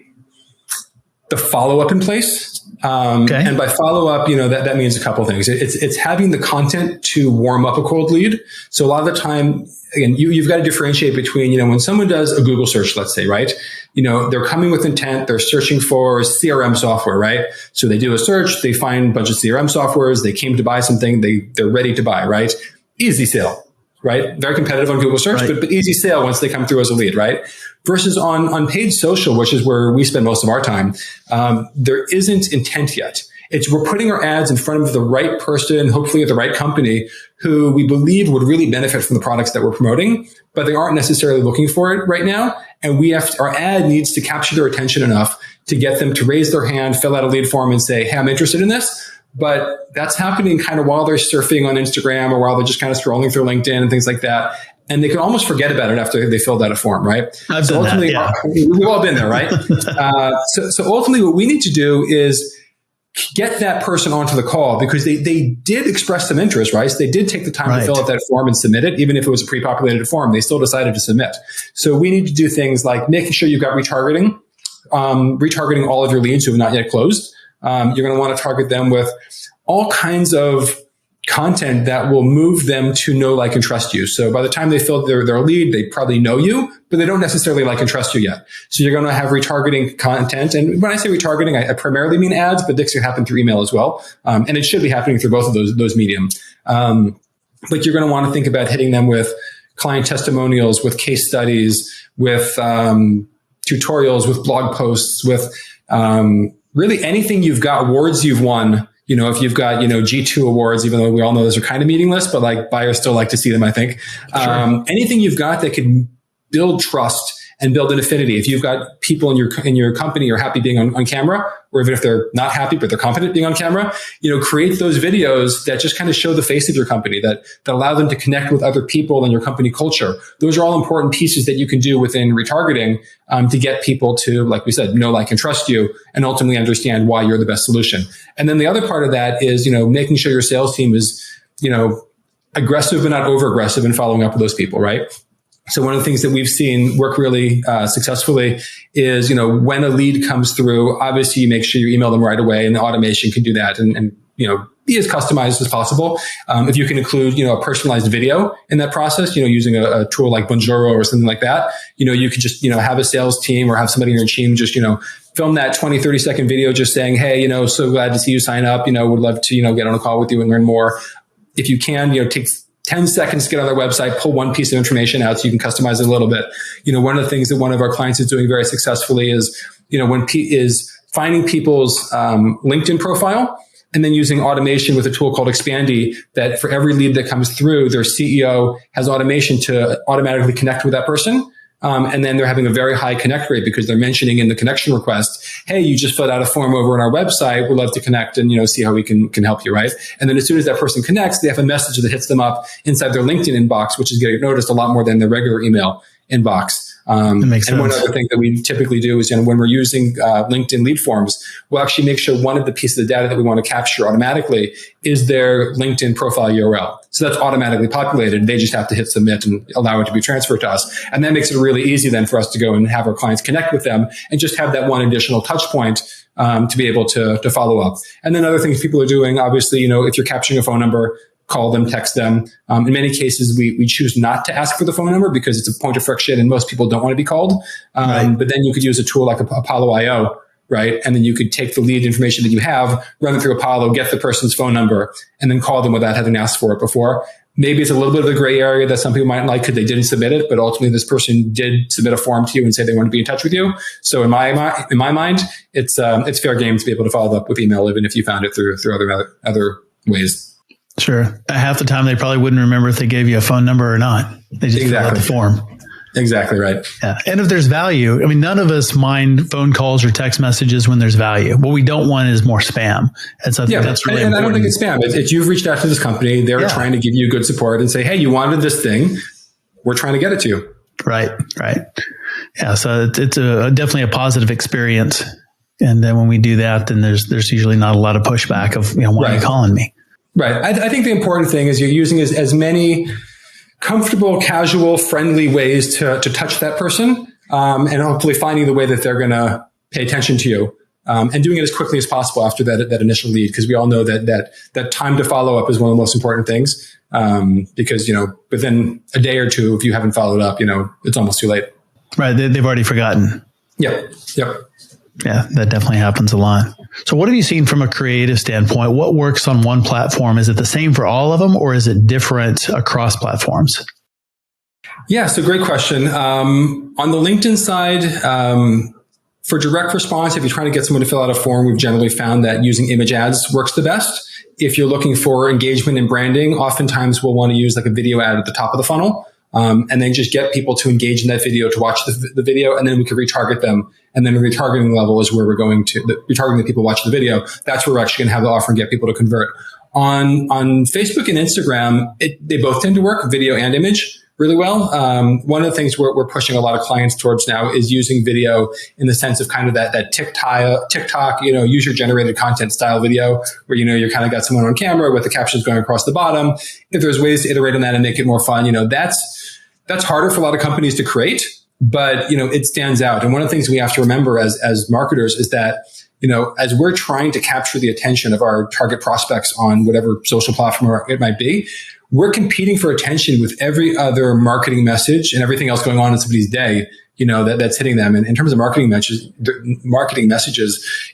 follow-up in place. And by follow up, that means a couple things. It's having the content to warm up a cold lead. So a lot of the time, again, you've got to differentiate between, when someone does a Google search, let's say, right? They're coming with intent. They're searching for CRM software, right? So they do a search. They find a bunch of CRM softwares. They came to buy something. They're ready to buy, right? Easy sale, right? Very competitive on Google search, but easy sale once they come through as a lead, right? Versus on paid social, which is where we spend most of our time, there isn't intent yet. We're putting our ads in front of the right person, hopefully at the right company, who we believe would really benefit from the products that we're promoting, but they aren't necessarily looking for it right now. And our ad needs to capture their attention enough to get them to raise their hand, fill out a lead form, and say, "Hey, I'm interested in this." But that's happening kind of while they're surfing on Instagram or while they're just kind of scrolling through LinkedIn and things like that. And they can almost forget about it after they filled out a form, right? I've done that, yeah. We've all been there, right? So ultimately what we need to do is get that person onto the call because they did express some interest, right? So they did take the time to fill out that form and submit it. Even if it was a pre-populated form, they still decided to submit. So we need to do things like making sure you've got retargeting, retargeting all of your leads who have not yet closed. You're going to want to target them with all kinds of content that will move them to know, like, and trust you. So by the time they fill their lead, they probably know you, but they don't necessarily like and trust you yet. So you're going to have retargeting content. And when I say retargeting, I primarily mean ads, but this can happen through email as well. And it should be happening through both of those mediums. But you're going to want to think about hitting them with client testimonials, with case studies, with tutorials, with blog posts, with really anything you've got, awards you've won. If you've got, G2 awards, even though we all know those are kind of meaningless, but like buyers still like to see them, I think. Sure. Anything you've got that could build trust and build an affinity. If you've got people in your company who are happy being on camera, or even if they're not happy, but they're confident being on camera, create those videos that just kind of show the face of your company, that allow them to connect with other people in your company culture. Those are all important pieces that you can do within retargeting to get people to, like we said, know, like, and trust you, and ultimately understand why you're the best solution. And then the other part of that is, making sure your sales team is, aggressive but not over aggressive in following up with those people, right? So one of the things that we've seen work really successfully is, when a lead comes through, obviously you make sure you email them right away, and the automation can do that and be as customized as possible. If you can include, a personalized video in that process, using a tool like Bonjoro or something like that, you could just, have a sales team or have somebody in your team just, film that 20, 30 second video just saying, "Hey, so glad to see you sign up, would love to, get on a call with you and learn more." If you can, take 10 seconds to get on their website, pull one piece of information out so you can customize it a little bit. One of the things that one of our clients is doing very successfully is, is finding people's LinkedIn profile and then using automation with a tool called Expandy, that for every lead that comes through, their CEO has automation to automatically connect with that person. And then they're having a very high connect rate because they're mentioning in the connection request, "Hey, you just filled out a form over on our website. We'd love to connect and, see how we can help you," right? And then as soon as that person connects, they have a message that hits them up inside their LinkedIn inbox, which is getting noticed a lot more than their regular email inbox. And one other thing that we typically do is, when we're using LinkedIn lead forms, we'll actually make sure one of the pieces of data that we want to capture automatically is their LinkedIn profile URL. So that's automatically populated. They just have to hit submit and allow it to be transferred to us. And that makes it really easy then for us to go and have our clients connect with them and just have that one additional touch point to be able to follow up. And then other things people are doing, obviously, if you're capturing a phone number, call them, text them. In many cases, we choose not to ask for the phone number because it's a point of friction and most people don't want to be called. Right. But then you could use a tool like Apollo IO, right? And then you could take the lead information that you have, run it through Apollo, get the person's phone number, and then call them without having asked for it before. Maybe it's a little bit of a gray area that some people might like because they didn't submit it, but ultimately this person did submit a form to you and say they want to be in touch with you. So in my mind, it's fair game to be able to follow up with email, even if you found it through other ways. Sure. Half the time they probably wouldn't remember if they gave you a phone number or not. They just filled out the form. Exactly right. Yeah. And if there's value, none of us mind phone calls or text messages when there's value. What we don't want is more spam. And so that's really important. And I don't think it's spam. If you've reached out to this company, they're trying to give you good support and say, "Hey, you wanted this thing. We're trying to get it to you." Right. Yeah. So it's definitely a positive experience. And then when we do that, then there's usually not a lot of pushback of, why are you calling me? Right. I think the important thing is you're using as many comfortable, casual, friendly ways to touch that person, and hopefully finding the way that they're going to pay attention to you. and doing it as quickly as possible after that initial lead, because we all know that time to follow up is one of the most important things. Because, within a day or two, if you haven't followed up, it's almost too late. Right. They've already forgotten. Yep. Yeah, that definitely happens a lot. So what have you seen from a creative standpoint? What works on one platform? Is it the same for all of them, or is it different across platforms? Yeah, so great question. On the LinkedIn side, for direct response, if you're trying to get someone to fill out a form, we've generally found that using image ads works the best. If you're looking for engagement and branding, oftentimes we'll want to use like a video ad at the top of the funnel, and then just get people to engage in that video, to watch the video, and then we can retarget them. And then the retargeting level is where we're going to retargeting the people watching the video. That's where we're actually going to have the offer and get people to convert. On Facebook and Instagram, they both tend to work, video and image, really well. One of the things we're pushing a lot of clients towards now is using video in the sense of kind of that TikTok, user generated content style video where, you kind of got someone on camera with the captions going across the bottom. If there's ways to iterate on that and make it more fun, that's harder for a lot of companies to create, but, it stands out. And one of the things we have to remember as marketers is that, as we're trying to capture the attention of our target prospects on whatever social platform it might be, we're competing for attention with every other marketing message and everything else going on in somebody's day, that's hitting them. And in terms of marketing messages,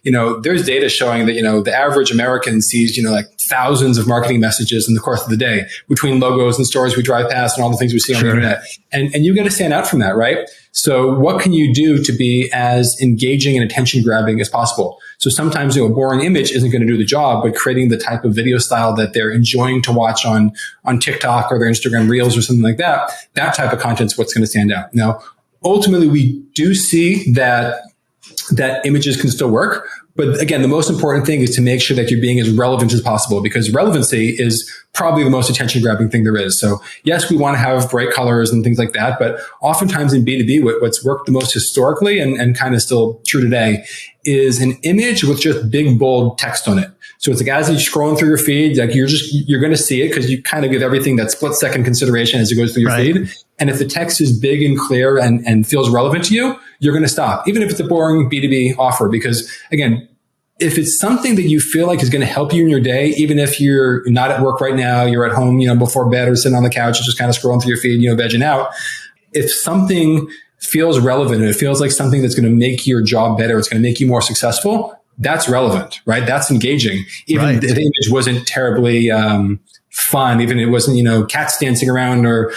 there's data showing that, the average American sees, like thousands of marketing messages in the course of the day between logos and stories we drive past and all the things we see on the internet. And you got to stand out from that, right? So what can you do to be as engaging and attention grabbing as possible? So sometimes, a boring image isn't going to do the job, but creating the type of video style that they're enjoying to watch on TikTok or their Instagram Reels or something like that, that type of content is what's going to stand out. Now, ultimately, we do see that images can still work. But again, the most important thing is to make sure that you're being as relevant as possible, because relevancy is probably the most attention grabbing thing there is. So yes, we want to have bright colors and things like that. But oftentimes in B2B, what's worked the most historically and kind of still true today is an image with just big, bold text on it. So it's like as you're scrolling through your feed, like you're going to see it because you kind of give everything that split second consideration as it goes through your feed. And if the text is big and clear and feels relevant to you, you're going to stop, even if it's a boring B2B offer. Because again, if it's something that you feel like is going to help you in your day, even if you're not at work right now, you're at home, before bed or sitting on the couch and just kind of scrolling through your feed, vegging out. If something feels relevant and it feels like something that's going to make your job better, it's going to make you more successful, that's relevant, right? That's engaging. Even if the image wasn't terribly fun, even if it wasn't, cats dancing around or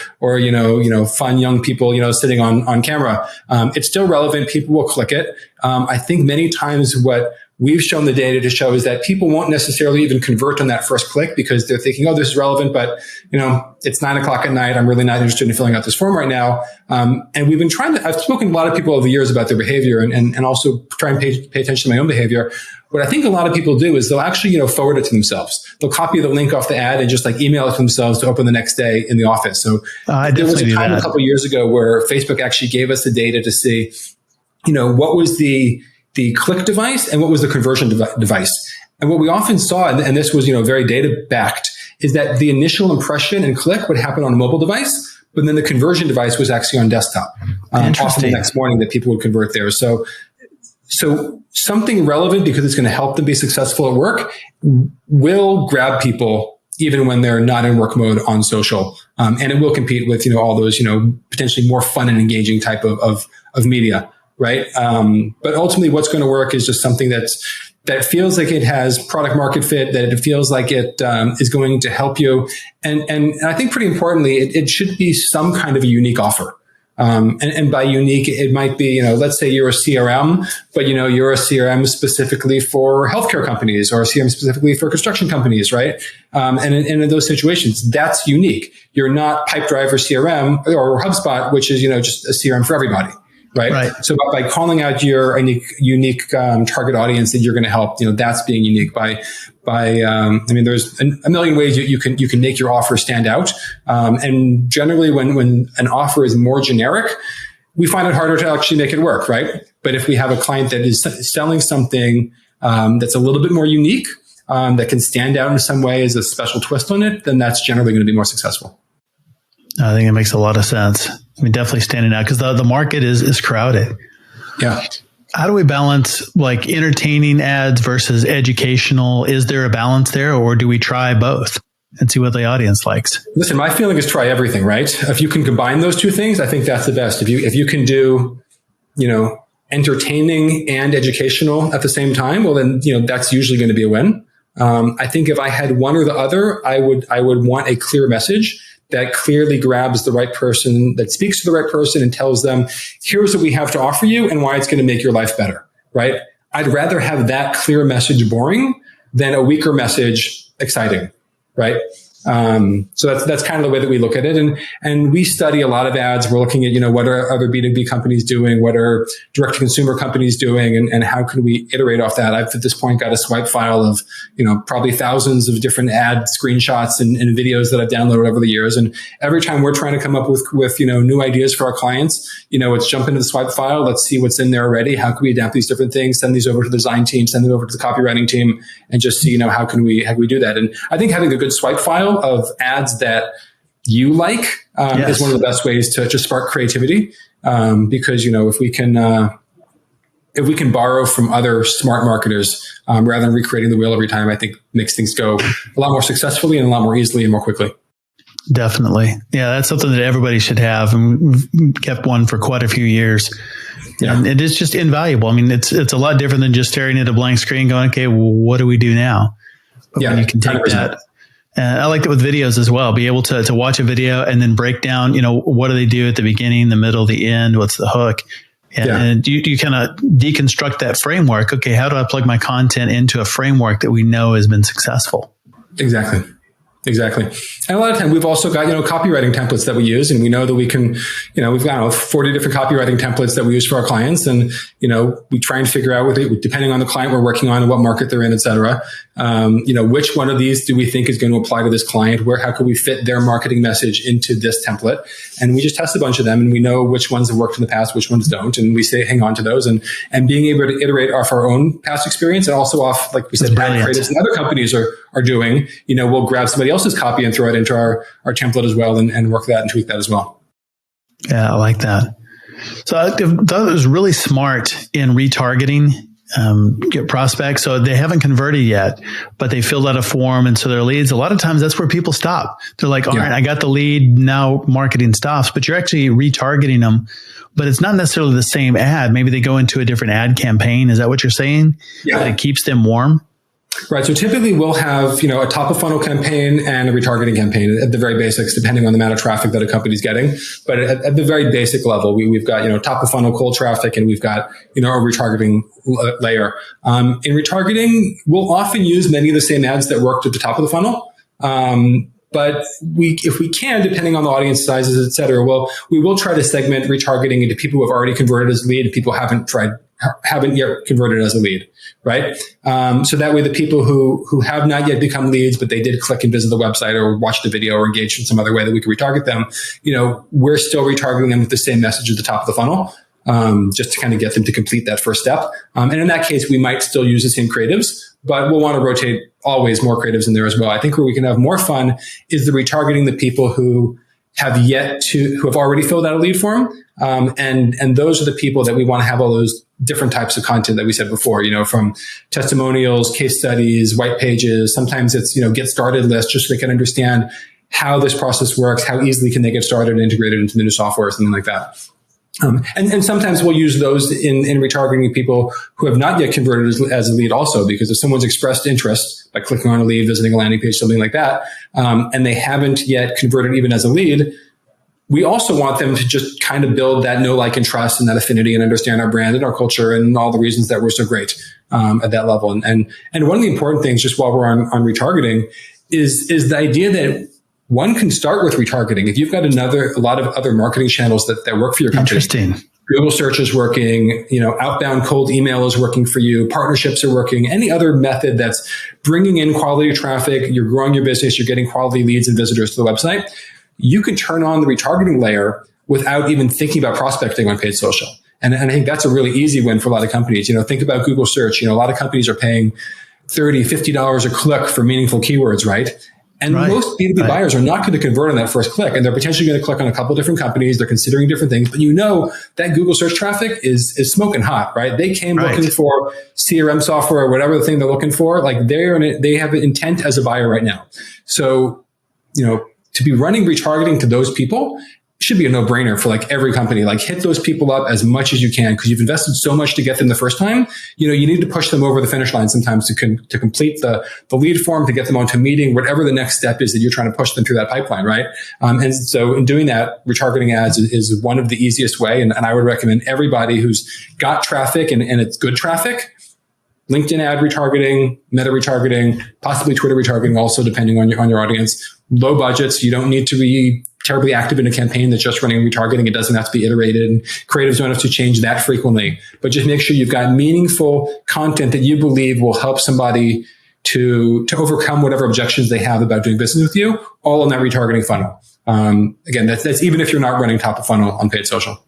fun young people, sitting on camera, it's still relevant. People will click it. I think many times what we've shown the data to show is that people won't necessarily even convert on that first click because they're thinking, oh, this is relevant, but it's 9:00 at night. I'm really not interested in filling out this form right now. And we've been I've spoken to a lot of people over the years about their behavior and also try and pay attention to my own behavior. What I think a lot of people do is they'll actually, forward it to themselves. They'll copy the link off the ad and just email it to themselves to open the next day in the office. So there was a time a couple of years ago where Facebook actually gave us the data to see, what was the click device and what was the conversion device. And what we often saw, and this was, very data backed, is that the initial impression and click would happen on a mobile device, but then the conversion device was actually on desktop. Often the next morning that people would convert there. So something relevant because it's going to help them be successful at work will grab people even when they're not in work mode on social. And it will compete with, all those, potentially more fun and engaging type of media. Right. But ultimately what's going to work is just something that feels like it has product market fit, that it feels like it is going to help you. And I think pretty importantly, it should be some kind of a unique offer. And by unique, it might be, let's say you're a CRM, but you're a CRM specifically for healthcare companies or a CRM specifically for construction companies, right? And in those situations, that's unique. You're not Pipedrive or CRM or HubSpot, which is, just a CRM for everybody. Right. So by calling out your unique target audience that you're going to help, that's being unique there's a million ways you can make your offer stand out. And generally when an offer is more generic, we find it harder to actually make it work. Right. But if we have a client that is selling something, that's a little bit more unique, that can stand out in some way as a special twist on it, then that's generally going to be more successful. I think it makes a lot of sense. Definitely standing out because the market is crowded. Yeah. How do we balance like entertaining ads versus educational? Is there a balance there, or do we try both and see what the audience likes? Listen, my feeling is try everything, right? If you can combine those two things, I think that's the best. If you can do, entertaining and educational at the same time, well, then, that's usually going to be a win. I think if I had one or the other, I would want a clear message that clearly grabs the right person, that speaks to the right person and tells them, here's what we have to offer you and why it's going to make your life better, right? I'd rather have that clear message boring than a weaker message exciting, right? So that's kind of the way that we look at it. And we study a lot of ads. We're looking at, what are other B2B companies doing? What are direct to consumer companies doing? And how can we iterate off that? I've at this point got a swipe file of, probably thousands of different ad screenshots and videos that I've downloaded over the years. And every time we're trying to come up with new ideas for our clients, it's jump into the swipe file. Let's see what's in there already. How can we adapt these different things? Send these over to the design team, send them over to the copywriting team, and just see, how can we do that? And I think having a good swipe file of ads that you like is one of the best ways to just spark creativity. Because if we can borrow from other smart marketers rather than recreating the wheel every time, I think makes things go a lot more successfully and a lot more easily and more quickly. Definitely. Yeah, that's something that everybody should have. And we've kept one for quite a few years. Yeah. And it is just invaluable. I mean, it's a lot different than just staring at a blank screen going, okay, well, what do we do now? But when you can take 100%. That. I like that with videos as well. Be able to watch a video and then break down, what do they do at the beginning, the middle, the end? What's the hook? And you kind of deconstruct that framework. Okay, how do I plug my content into a framework that we know has been successful? Exactly. And a lot of time we've also got, copywriting templates that we use, and we know that we can, we've got 40 different copywriting templates that we use for our clients. And, we try and figure out depending on the client we're working on and what market they're in, et cetera, which one of these do we think is going to apply to this client? How can we fit their marketing message into this template? And we just test a bunch of them, and we know which ones have worked in the past, which ones don't. And we say, hang on to those, and being able to iterate off our own past experience and also off, like we said, ad creatives and other companies are doing, we'll grab somebody else's copy and throw it into our template as well and work that and tweak that as well. Yeah, I like that. So I thought it was really smart in retargeting get prospects. So they haven't converted yet, but they filled out a form. And so their leads, a lot of times that's where people stop. They're like, all right, I got the lead. Now marketing stops, but you're actually retargeting them, but it's not necessarily the same ad. Maybe they go into a different ad campaign. Is that what you're saying? Yeah. But it keeps them warm? Right. So typically we'll have, a top of funnel campaign and a retargeting campaign at the very basics, depending on the amount of traffic that a company's getting. But at the very basic level, we've got, top of funnel cold traffic, and we've got, a retargeting layer. In retargeting, we'll often use many of the same ads that worked at the top of the funnel. But if we can, depending on the audience sizes, et cetera, we will try to segment retargeting into people who have already converted as a lead and people haven't yet converted as a lead, right? So that way the people who have not yet become leads, but they did click and visit the website or watch the video or engage in some other way that we can retarget them, we're still retargeting them with the same message at the top of the funnel, just to kind of get them to complete that first step. And in that case, we might still use the same creatives, but we'll want to rotate always more creatives in there as well. I think where we can have more fun is the retargeting the people who have already filled out a lead form. And those are the people that we want to have all those different types of content that we said before, from testimonials, case studies, white pages. Sometimes it's, get started list, just so they can understand how this process works, how easily can they get started and integrate it into the new software, something like that. And sometimes we'll use those in retargeting people who have not yet converted as a lead also, because if someone's expressed interest by clicking on a lead, visiting a landing page, something like that, and they haven't yet converted even as a lead, we also want them to just kind of build that know, like, and trust and that affinity and understand our brand and our culture and all the reasons that we're so great at that level. And one of the important things, just while we're on retargeting, is the idea that one can start with retargeting. If you've got a lot of other marketing channels that work for your company. Interesting. Google search is working, outbound cold email is working for you, partnerships are working, any other method that's bringing in quality traffic, you're growing your business, you're getting quality leads and visitors to the website, you can turn on the retargeting layer without even thinking about prospecting on paid social. And I think that's a really easy win for a lot of companies. Think about Google search. A lot of companies are paying $30, $50 a click for meaningful keywords, right? And most B2B buyers are not going to convert on that first click. And they're potentially going to click on a couple different companies. They're considering different things. But you know that Google search traffic is smoking hot, right? They came looking for CRM software or whatever the thing they're looking for. Like they have an intent as a buyer right now. So, to be running retargeting to those people should be a no-brainer for like every company. Like hit those people up as much as you can because you've invested so much to get them the first time. You need to push them over the finish line sometimes to complete the lead form, to get them onto a meeting, whatever the next step is that you're trying to push them through that pipeline, right? And so in doing that, retargeting ads is one of the easiest way. And I would recommend everybody who's got traffic and it's good traffic, LinkedIn ad retargeting, meta retargeting, possibly Twitter retargeting also, depending on your audience. Low budgets. You don't need to be terribly active in a campaign that's just running retargeting. It doesn't have to be iterated, and creatives don't have to change that frequently. But just make sure you've got meaningful content that you believe will help somebody to overcome whatever objections they have about doing business with you, all in that retargeting funnel. Again, that's even if you're not running top of funnel on paid social.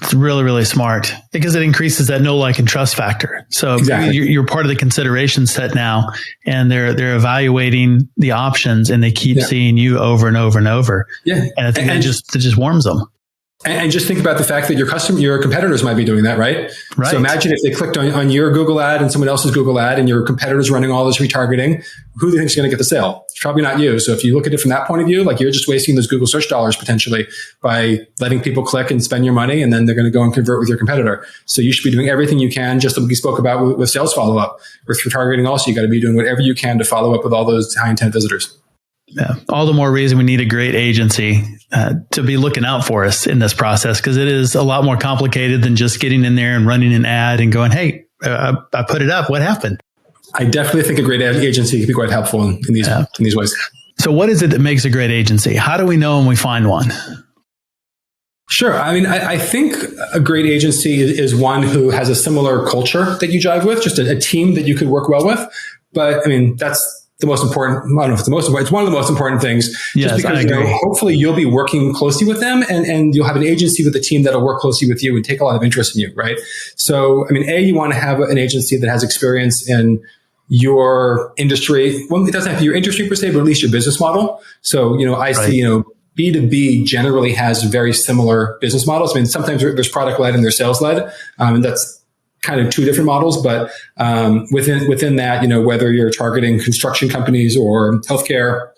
It's really, really smart because it increases that know, like, and trust factor. So exactly. you're part of the consideration set now, and they're evaluating the options, and they keep seeing you over and over and over. Yeah, and I think it just warms them. And just think about the fact that your competitors might be doing that, right? Right. So imagine if they clicked on your Google ad and someone else's Google ad, and your competitor's running all this retargeting. Who do you think is going to get the sale? It's probably not you. So if you look at it from that point of view, like you're just wasting those Google search dollars potentially by letting people click and spend your money, and then they're going to go and convert with your competitor. So you should be doing everything you can, just like we spoke about with sales follow-up. With retargeting also, you got to be doing whatever you can to follow up with all those high intent visitors. Yeah. All the more reason we need a great agency to be looking out for us in this process, because it is a lot more complicated than just getting in there and running an ad and going, hey, I put it up. What happened? I definitely think a great agency can be quite helpful in these ways. So what is it that makes a great agency? How do we know when we find one? Sure. I mean, I think a great agency is one who has a similar culture that you jive with, just a team that you could work well with. But I mean, that's the most important. I don't know if it's the most important. It's one of the most important things. Yes, just because hopefully you'll be working closely with them, and you'll have an agency with a team that'll work closely with you and take a lot of interest in you, right? So, I mean, you want to have an agency that has experience in your industry. Well, it doesn't have to be your industry per se, but at least your business model. So, I see, B2B generally has very similar business models. I mean, sometimes there's product led and there's sales led, and that's kind of two different models, but within that, whether you're targeting construction companies or healthcare,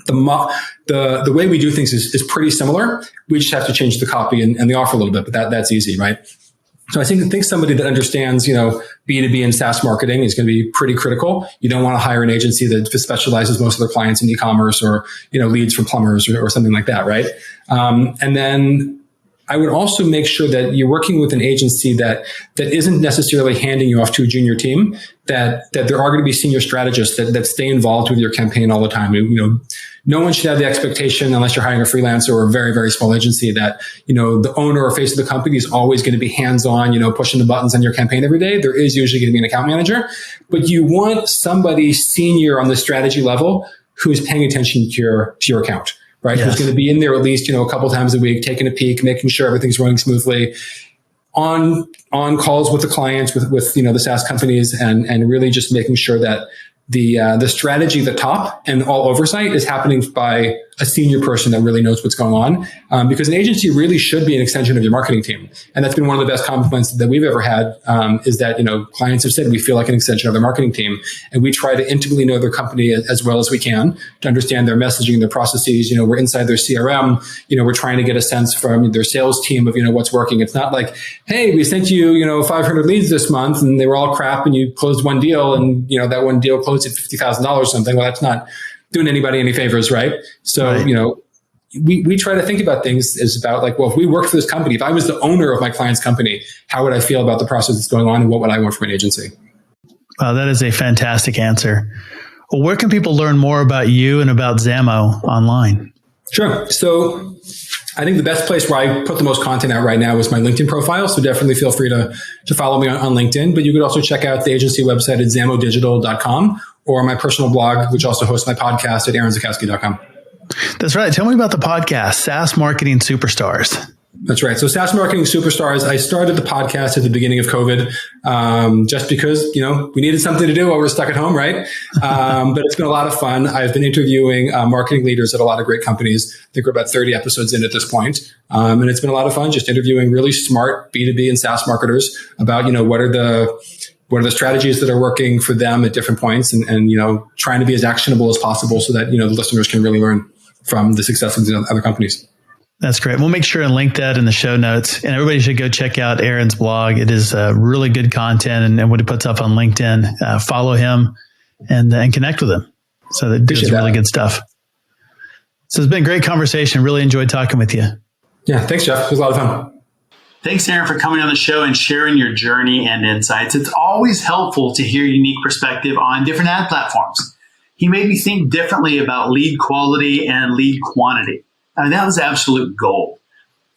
the way we do things is pretty similar. We just have to change the copy and the offer a little bit, but that's easy, right? So I think somebody that understands, B2B and SaaS marketing is going to be pretty critical. You don't want to hire an agency that specializes most of their clients in e-commerce or, leads from plumbers or something like that, right? And then I would also make sure that you're working with an agency that isn't necessarily handing you off to a junior team, that there are going to be senior strategists that stay involved with your campaign all the time. No one should have the expectation, unless you're hiring a freelancer or a very, very small agency, that, the owner or face of the company is always going to be hands-on, pushing the buttons on your campaign every day. There is usually going to be an account manager, but you want somebody senior on the strategy level who's paying attention to your account. Right. Yes. Who's going to be in there at least, a couple times a week, taking a peek, making sure everything's running smoothly, on calls with the clients, with the SaaS companies, and really just making sure that the strategy at the top and all oversight is happening by a senior person that really knows what's going on. Because an agency really should be an extension of your marketing team. And that's been one of the best compliments that we've ever had, is that, clients have said we feel like an extension of their marketing team. And we try to intimately know their company as well as we can to understand their messaging, their processes. We're inside their CRM. We're trying to get a sense from their sales team of, what's working. It's not like, hey, we sent you, 500 leads this month and they were all crap and you closed one deal and, that one deal closed at $50,000 or something. Well, that's not doing anybody any favors, right? So, right. We try to think about things as about like, well, if we worked for this company, if I was the owner of my client's company, how would I feel about the process that's going on and what would I want from an agency? Wow, that is a fantastic answer. Well, where can people learn more about you and about Zamo online? Sure. So I think the best place where I put the most content out right now is my LinkedIn profile. So definitely feel free to follow me on LinkedIn, but you could also check out the agency website at zamodigital.com or my personal blog, which also hosts my podcast at aaronsakowski.com. That's right. Tell me about the podcast, SaaS Marketing Superstars. That's right. So SaaS Marketing Superstars, I started the podcast at the beginning of COVID, just because, we needed something to do while we were stuck at home, right? But it's been a lot of fun. I've been interviewing marketing leaders at a lot of great companies. I think we're about 30 episodes in at this point. And it's been a lot of fun just interviewing really smart B2B and SaaS marketers about, what are the strategies that are working for them at different points and trying to be as actionable as possible so that, the listeners can really learn from the success of the other companies. That's great. We'll make sure and link that in the show notes. And everybody should go check out Aaron's blog. It is really good content and what he puts up on LinkedIn. Follow him and connect with him. So that does really good stuff. So it's been a great conversation. Really enjoyed talking with you. Yeah. Thanks, Jeff. It was a lot of fun. Thanks, Aaron, for coming on the show and sharing your journey and insights. It's always helpful to hear unique perspective on different ad platforms. He made me think differently about lead quality and lead quantity. I mean, that was absolute gold.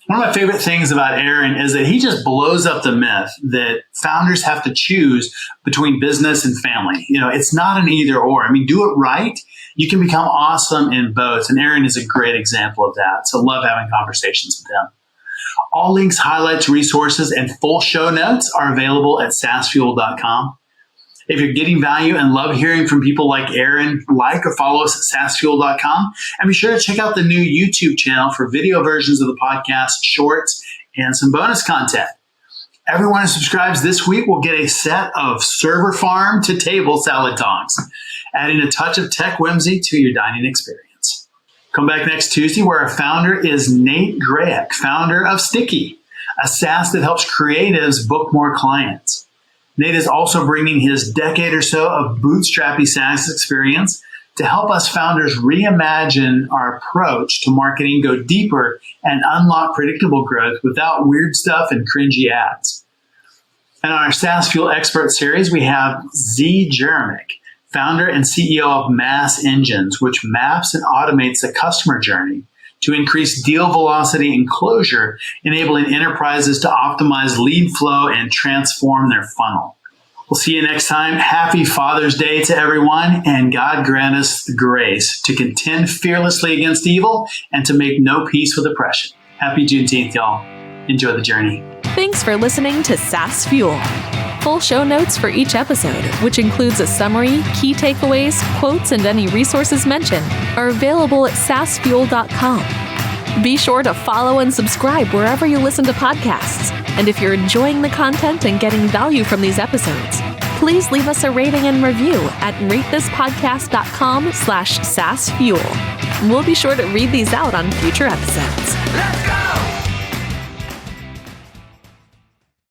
One of my favorite things about Aaron is that he just blows up the myth that founders have to choose between business and family. It's not an either or. I mean, do it right. You can become awesome in both. And Aaron is a great example of that. So love having conversations with him. All links, highlights, resources, and full show notes are available at saasfuel.com. If you're getting value and love hearing from people like Aaron, like or follow us at saasfuel.com. And be sure to check out the new YouTube channel for video versions of the podcast, shorts, and some bonus content. Everyone who subscribes this week will get a set of server farm to table salad tongs, adding a touch of tech whimsy to your dining experience. Come back next Tuesday where our founder is Nate Grayek, founder of Sticky, a SaaS that helps creatives book more clients. Nate is also bringing his decade or so of bootstrappy SaaS experience to help us founders reimagine our approach to marketing, go deeper, and unlock predictable growth without weird stuff and cringy ads. And on our SaaS Fuel Expert series, we have Z. Jeremic, founder and CEO of Mass Engines, which maps and automates the customer journey to increase deal velocity and closure, enabling enterprises to optimize lead flow and transform their funnel. We'll see you next time. Happy Father's Day to everyone, and God grant us the grace to contend fearlessly against evil and to make no peace with oppression. Happy Juneteenth, y'all. Enjoy the journey. Thanks for listening to SaaS Fuel. Full show notes for each episode, which includes a summary, key takeaways, quotes, and any resources mentioned, are available at saasfuel.com. Be sure to follow and subscribe wherever you listen to podcasts. And if you're enjoying the content and getting value from these episodes, please leave us a rating and review at ratethispodcast.com/SaaSfuel. We'll be sure to read these out on future episodes.